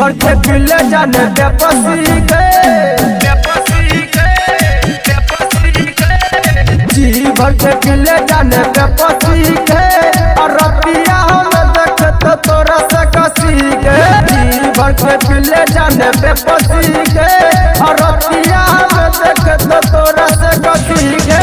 भर के पिले जाने बेपसी के जी भर के पिले जाने बेपसी के और रतिया हम देख तो तोरा से कसी के जी भर के पिले जाने बेपसी के और रतिया हम देख तो तोरा से कसी के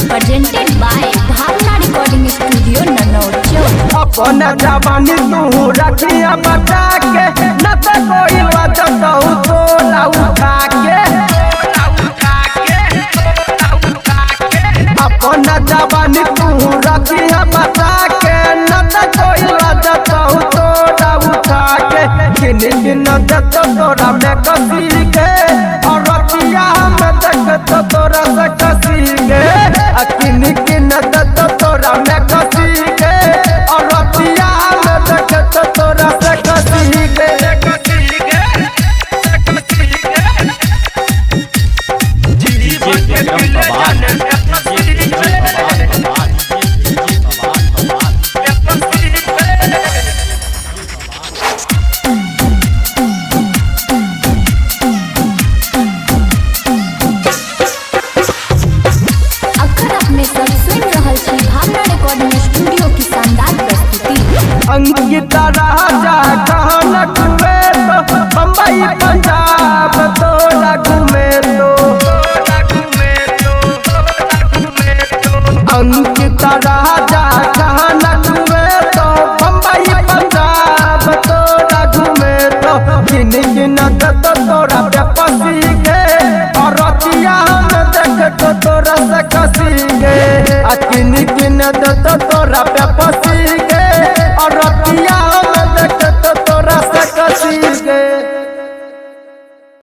presented by Bhavna Recording Studio, Nanaucho. अपन जवानी तू रखिया बचा के न तो कोई बात तो तोला उठा के अपन जवानी तू रखिया बचा के न तो कोई बात तो तोला उठा के किन किन दत तोरा में कसी के और रतिया में देख तो तोरा से कसी के किन किन दत तोरा में कसी के और रतिया में देख तो तोरा से कसी के अगर अपने सब सुन रहल छी भावना रिकॉर्डिंग स्टूडियो की शानदार प्रस्तुति। अंकिता राजा कहना घूमे तो बम्बई पंजाब तोरा घूमे तो अंकिता राजा कहना घूमे तो बम्बई पंजाब तोरा घूमे तो किन किन दत तोरा बेपसी के और रतिया में देख तो तोरा से कसी के किन किन दत तोरा बेपसी